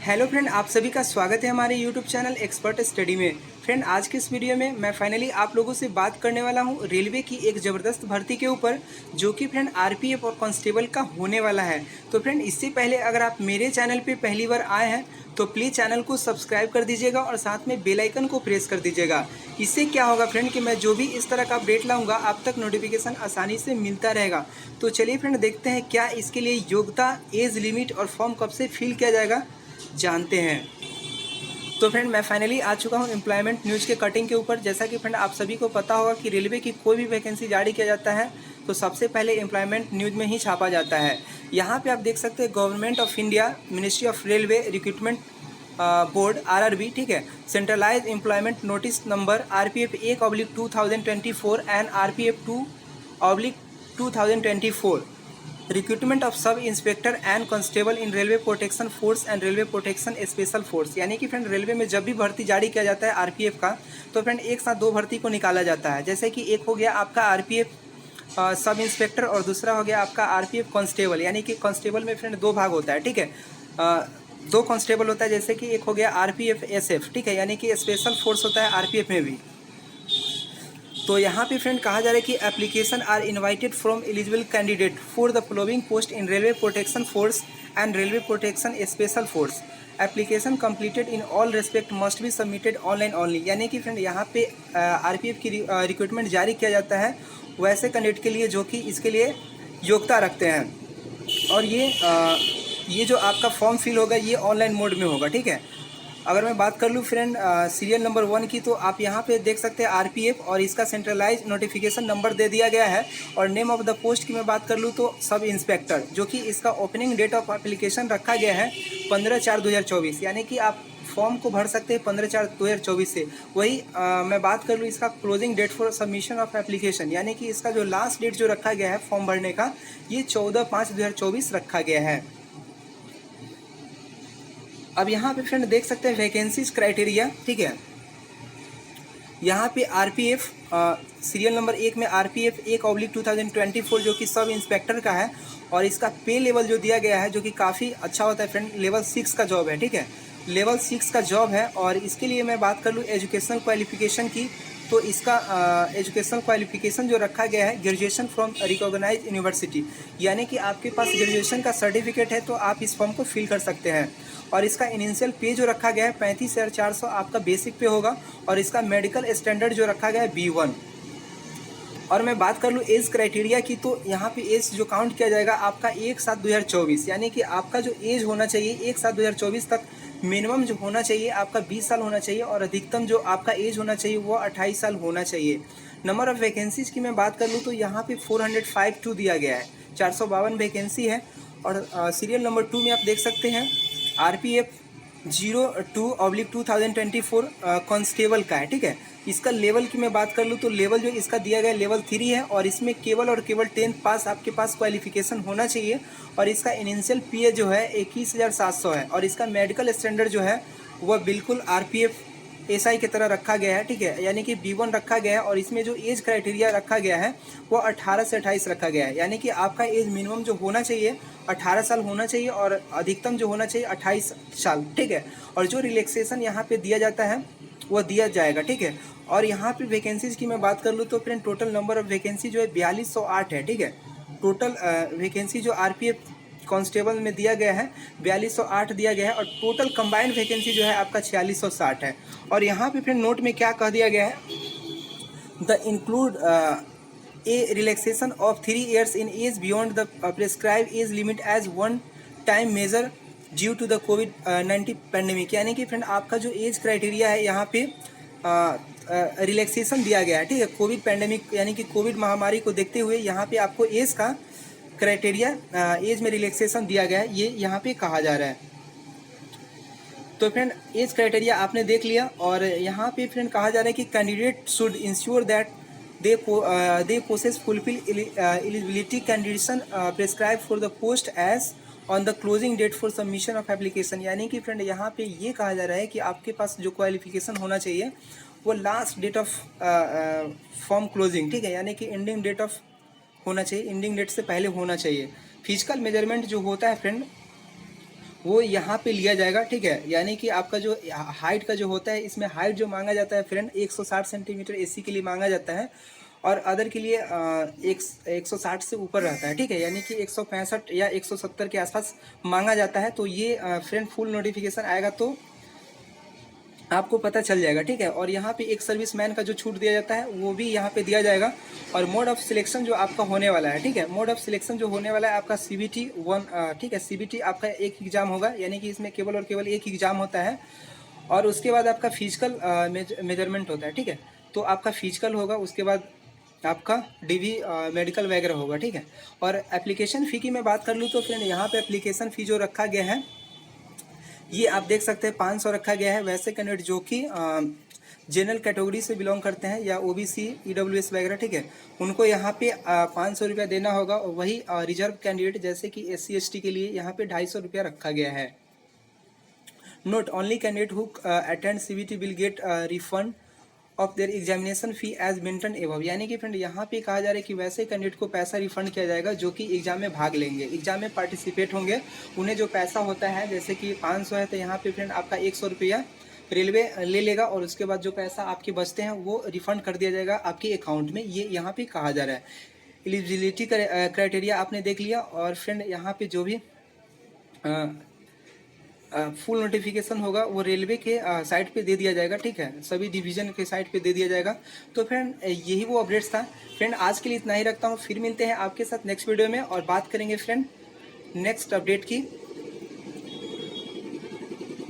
Hello friend, आप सभी का स्वागत है हमारे यूट्यूब चैनल एक्सपर्ट स्टडी में। फ्रेंड, आज के इस वीडियो में मैं फाइनली आप लोगों से बात करने वाला हूं रेलवे की एक ज़बरदस्त भर्ती के ऊपर, जो कि फ्रेंड आरपीएफ और कांस्टेबल का होने वाला है। तो फ्रेंड, इससे पहले अगर आप मेरे चैनल पे पहली बार आए हैं तो प्लीज़ चैनल को सब्सक्राइब कर दीजिएगा और साथ में बेल आइकन को प्रेस कर दीजिएगा। इससे क्या होगा फ्रेंड कि मैं जो भी इस तरह का अपडेट लाऊंगा आप तक नोटिफिकेशन आसानी से मिलता रहेगा। तो चलिए फ्रेंड, देखते हैं क्या इसके लिए योग्यता, एज लिमिट और फॉर्म कब से फिल किया जाएगा, जानते हैं। तो फ्रेंड, मैं फाइनली आ चुका हूं एम्प्लॉयमेंट न्यूज़ के कटिंग के ऊपर। जैसा कि फ्रेंड आप सभी को पता होगा कि रेलवे की कोई भी वैकेंसी जारी किया जाता है तो सबसे पहले एम्प्लॉयमेंट न्यूज़ में ही छापा जाता है। यहाँ पे आप देख सकते हैं government of India, ministry of railway recruitment board RRB, ठीक है, centralised employment notice number RPF 1/2024 and RPF 2/2024 recruitment of sub inspector and constable in railway protection force and railway protection special force. यानी कि friend railway में जब भी भर्ती जारी किया जाता है आरपीएफ का, तो फ्रेंड एक साथ दो भर्ती को निकाला जाता है। जैसे कि एक हो गया आपका आरपीएफ सब इंस्पेक्टर और दूसरा हो गया आपका आरपीएफ कांस्टेबल। यानी कि कांस्टेबल में फ्रेंड दो भाग होता है, ठीक है, दो कांस्टेबल होता है। जैसे कि एक हो गया आरपीएफ एसएफ, ठीक है, यानी कि स्पेशल फोर्स होता है आरपीएफ में भी। तो यहाँ पे फ्रेंड कहा जा रहा है कि application are invited from eligible candidate for the following post in railway protection force and railway protection special force. Application completed in all respect must be submitted online only. यानी कि फ्रेंड यहाँ पे RPF की recruitment जारी किया जाता है वैसे कैंडिडेट के लिए जो कि इसके लिए योग्यता रखते हैं। और ये जो आपका फॉर्म फिल होगा ये ऑनलाइन मोड में होगा, ठीक है। अगर मैं बात कर लूँ फ्रेंड सीरियल नंबर 1 की, तो आप यहाँ पे देख सकते हैं आरपीएफ और इसका सेंट्रलाइज नोटिफिकेशन नंबर दे दिया गया है। और नेम ऑफ द पोस्ट की मैं बात कर लूँ तो सब इंस्पेक्टर, जो कि इसका ओपनिंग डेट ऑफ एप्लीकेशन रखा गया है 15/4/2024। यानी कि आप फॉर्म को भर सकते हैं 15/4/2024 से। वही मैं बात कर लूँ इसका closing date for submission of application, यानी कि इसका जो लास्ट डेट जो रखा गया है फॉर्म भरने का, ये 14/5/2024 रखा गया है। अब यहाँ पे फ्रेंड देख सकते हैं वैकेंसीज क्राइटेरिया, ठीक है। यहाँ पे आरपीएफ सीरियल नंबर 1 में आरपीएफ 1/2024 जो कि सब इंस्पेक्टर का है। और इसका पे लेवल जो दिया गया है जो कि काफ़ी अच्छा होता है फ्रेंड, लेवल 6 का जॉब है, ठीक है, लेवल 6 का जॉब है। और इसके लिए मैं बात कर लूँ एजुकेशनल क्वालिफिकेशन की, तो इसका एजुकेशनल क्वालिफिकेशन जो रखा गया है ग्रेजुएशन फ्रॉम रिकॉग्नाइज यूनिवर्सिटी। यानी कि आपके पास ग्रेजुएशन का सर्टिफिकेट है तो आप इस फॉर्म को फिल कर सकते हैं। और इसका इनिशियल पे जो रखा गया है 35,400 आपका बेसिक पे होगा। और इसका मेडिकल स्टैंडर्ड जो रखा गया है B1। और मैं बात कर लूँ एज क्राइटेरिया की, तो यहाँ पे एज जो काउंट किया जाएगा आपका 1/7/2024। यानी कि आपका जो एज होना चाहिए 1/7/2024 तक मिनिमम जो होना चाहिए आपका 20 साल होना चाहिए। और अधिकतम जो आपका एज होना चाहिए वो 28 साल होना चाहिए। नंबर ऑफ़ वैकेंसीज़ की मैं बात कर लूँ तो यहाँ पे 405 दिया गया है, 452 वैकेंसी है। और सीरियल नंबर 2 में आप देख सकते हैं RPF 02/2024 कांस्टेबल का है, ठीक है। इसका लेवल की मैं बात कर लूँ तो लेवल जो इसका दिया गया है लेवल 3 है। और इसमें केवल 10th पास आपके पास क्वालिफिकेशन होना चाहिए। और इसका इनिशियल पे जो है 21,700 है। और इसका मेडिकल स्टैंडर्ड जो है वह बिल्कुल RPF SI की तरह रखा गया है, ठीक है, यानी कि B1 रखा गया है। और इसमें जो एज क्राइटेरिया रखा गया है वो 18 से 28 रखा गया है। यानी कि आपका एज मिनिमम जो होना चाहिए 18 साल होना चाहिए और अधिकतम जो होना चाहिए 28 साल, ठीक है। और जो रिलैक्सेशन यहाँ पे दिया जाता है वो दिया जाएगा, ठीक है। और यहाँ पे वैकेंसीज की मैं बात कर लूँ तो friend total number of vacancy जो है 4208 है, ठीक है। टोटल वैकेंसी जो RPF कांस्टेबल में दिया गया है 4208 दिया गया है। और टोटल कंबाइंड वैकेंसी जो है आपका 4660 है। और यहाँ पे फ्रेंड नोट में क्या कह दिया गया है, the include a relaxation of 3 years in age beyond the prescribed age limit as one time measure due to the कोविड-19 पैंडेमिक। यानी कि फ्रेंड आपका जो एज क्राइटेरिया है यहाँ पे रिलैक्सेशन दिया गया है, ठीक है, कोविड पैंडेमिक यानी कि कोविड महामारी को देखते हुए यहाँ पे आपको एज का क्राइटेरिया एज में रिलैक्सेशन दिया गया है, ये यहाँ पे कहा जा रहा है। तो फ्रेंड एज क्राइटेरिया आपने देख लिया। और यहाँ पे फ्रेंड कहा जा रहा है कि candidate should ensure that they possess fulfil eligibility condition prescribed for the post as on the closing date for submission of application. यानी कि फ्रेंड यहाँ पे ये कहा जा रहा है कि आपके पास जो क्वालिफिकेशन होना चाहिए वो last date of form closing, ठीक है, यानी कि एंडिंग डेट ऑफ होना चाहिए, एंडिंग डेट से पहले होना चाहिए। फिजिकल मेजरमेंट जो होता है फ्रेंड वो यहाँ पे लिया जाएगा, ठीक है। यानी कि आपका जो हाइट का जो होता है, इसमें हाइट जो मांगा जाता है फ्रेंड 160 सेंटीमीटर एसी के लिए मांगा जाता है, और अदर के लिए 160 से ऊपर रहता है, ठीक है। यानी कि 165 या 170 के आसपास मांगा जाता है। तो ये फ्रेंड फुल नोटिफिकेशन आएगा तो आपको पता चल जाएगा, ठीक है। और यहाँ पे एक सर्विसमैन का जो छूट दिया जाता है वो भी यहाँ पे दिया जाएगा। और मोड ऑफ सिलेक्शन जो आपका होने वाला है, ठीक है, मोड ऑफ सिलेक्शन जो होने वाला है आपका CBT 1, ठीक है। CBT आपका एक एग्जाम होगा, यानी कि इसमें केवल और केवल एक एग्जाम होता है। और उसके बाद आपका फिजिकल मेजरमेंट होता है, ठीक है। तो आपका फिजिकल होगा, उसके बाद आपका DV मेडिकल वगैरह होगा, ठीक है। और एप्लीकेशन फ़ी की मैं बात कर लूँ तो फ्रेंड यहाँ पे एप्लीकेशन फ़ी जो रखा गया है, ये आप देख सकते हैं 500 रखा गया है। वैसे कैंडिडेट जो कि जनरल कैटेगरी से बिलोंग करते हैं या OBC EWS वगैरह, ठीक है, उनको यहाँ पे 500 रुपया देना होगा। और वही रिजर्व कैंडिडेट जैसे कि SC ST के लिए यहाँ पे 250 रुपया रखा गया है। Note only candidate who attend CBT will get refund of their examination fee as mentioned above. यानी कि फ्रेंड यहाँ पे कहा जा रहा है कि वैसे कैंडिडेट को पैसा रिफंड किया जाएगा जो कि एग्जाम में भाग लेंगे, एग्जाम में पार्टिसिपेट होंगे। उन्हें जो पैसा होता है, जैसे कि 500 है तो यहाँ पे फ्रेंड आपका 100 रुपया रेलवे ले लेगा, और उसके बाद जो पैसा आपके बचते हैं वो रिफंड कर दिया जाएगा आपके अकाउंट में। ये यहाँ पे कहा जा रहा है। एलिजिबिलिटी क्राइटेरिया आपने देख लिया। और फ्रेंड यहाँ पे जो भी फुल नोटिफिकेशन होगा वो रेलवे के साइट पे दे दिया जाएगा, ठीक है, सभी डिवीज़न के साइट पे दे दिया जाएगा। तो फ्रेंड यही वो अपडेट्स था फ्रेंड, आज के लिए इतना ही रखता हूँ। फिर मिलते हैं आपके साथ नेक्स्ट वीडियो में और बात करेंगे फ्रेंड नेक्स्ट अपडेट की।